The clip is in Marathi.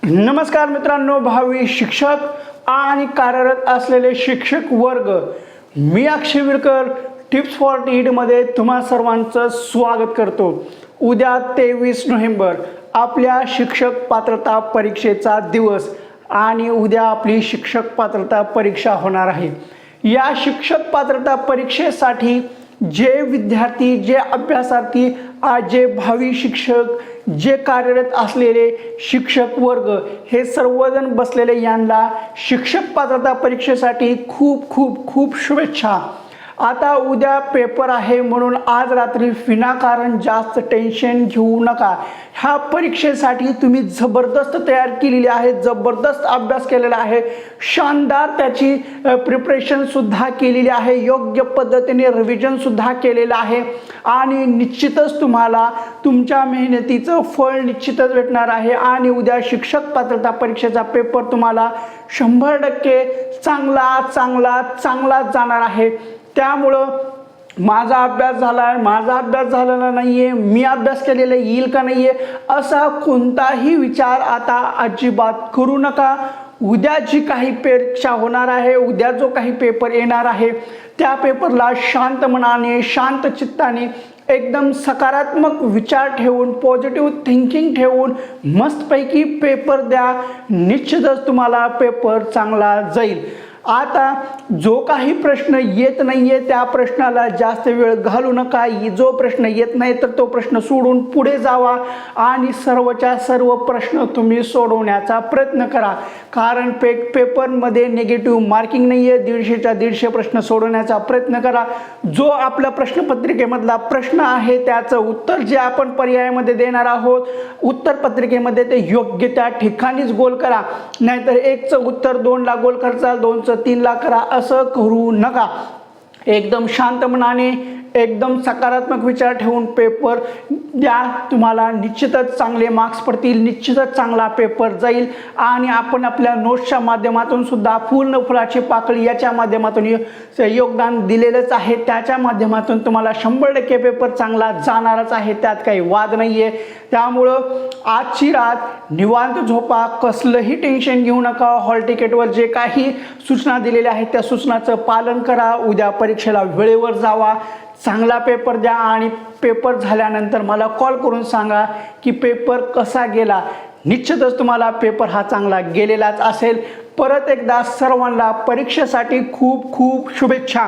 नमस्कार मित्रांनो, भावी शिक्षक आणि कार्यरत असलेले शिक्षक वर्ग, मी अक्षय विरकर टिप्स फॉर टीईटी मध्ये तुम्हा सर्वांचं स्वागत करतो। उद्या 23 नोव्हेंबर आपल्या शिक्षक पात्रता परीक्षेचा दिवस आणि उद्या आपली शिक्षक पात्रता परीक्षा होणार आहे। या शिक्षक पात्रता परीक्षेसाठी जे विद्यार्थी, जे अभ्यासार्थी, जे भावी शिक्षक, जे कार्यरत असलेले शिक्षक वर्ग हे सर्वजण बसलेले यांना शिक्षक पात्रता परीक्षेसाठी खूप खूप खूप शुभेच्छा। आता उद्या पेपर आहे म्हणून आज रात्री विनाकारण जास्त टेन्शन घेऊ नका। ह्या परीक्षेसाठी तुम्ही जबरदस्त तयार केलेली आहे, जबरदस्त अभ्यास केलेला आहे, शानदार त्याची प्रिपरेशन सुद्धा केलेली आहे, योग्य पद्धतीने रिव्हिजन सुद्धा केलेलं आहे आणि निश्चितच तुम्हाला तुमच्या मेहनतीचं फळ निश्चितच भेटणार आहे आणि उद्या शिक्षक पात्रता परीक्षेचा पेपर तुम्हाला 100% चांगला जाणार आहे। त्यामुळं माझा अभ्यास झालेला नाहीये, मी अभ्यास केलेला येईल का नाहीये असा कोणताही विचार आता अजिबात करू नका। उद्या जी काही परीक्षा होणार आहे, उद्या जो काही पेपर येणार आहे त्या पेपरला शांत मनाने, शांत चित्ताने, एकदम सकारात्मक विचार ठेवून, पॉझिटिव्ह थिंकिंग ठेवून मस्तपैकी पेपर द्या। निश्चितच तुम्हाला पेपर चांगला जाईल। आता जो काही प्रश्न येत नाहीये त्या प्रश्नाला जास्त वेळ घालू नका। जो प्रश्न येत नाही तर तो प्रश्न सोडून पुढे जावा आणि सर्वच्या सर्व प्रश्न तुम्ही सोडवण्याचा प्रयत्न करा, कारण पेपरमध्ये निगेटिव्ह मार्किंग नाहीये। 150च्या 150 प्रश्न सोडवण्याचा प्रयत्न करा। जो आपल्या प्रश्नपत्रिकेमधला प्रश्न आहे त्याचं उत्तर जे आपण पर्यायामध्ये देणार आहोत उत्तरपत्रिकेमध्ये ते योग्य त्या ठिकाणीच गोल करा, नाहीतर 1चं उत्तर 2ला गोल करचाल, 2चं 3ला करा, असं करू नका। एकदम शांत मनाने, एकदम सकारात्मक विचार ठेवून पेपर द्या। तुम्हाला निश्चितच चांगले मार्क्स पडतील, निश्चितच चांगला पेपर जाईल आणि आपण आपल्या नोट्सच्या माध्यमातून सुद्धा पूर्ण फुलाची पाकळी याच्या माध्यमातून योगदान दिलेलंच आहे। त्याच्या माध्यमातून तुम्हाला 100% पेपर चांगला जाणारच आहे, त्यात काही वाद नाहीये। त्यामुळं आजची रात निवांत झोपा, कसलंही टेन्शन घेऊ नका। हॉल तिकीटवर जे काही सूचना दिलेल्या आहेत त्या सूचनाचं पालन करा। उद्या परीक्षेला वेळेवर जावा, चांगला पेपर द्या आणि पेपर झाल्यानंतर मला कॉल करून सांगा की पेपर कसा गेला। निश्चितच तुम्हाला पेपर हा चांगला गेलेलाच असेल। परत एकदा सर्वांना परीक्षेसाठी खूप खूप शुभेच्छा।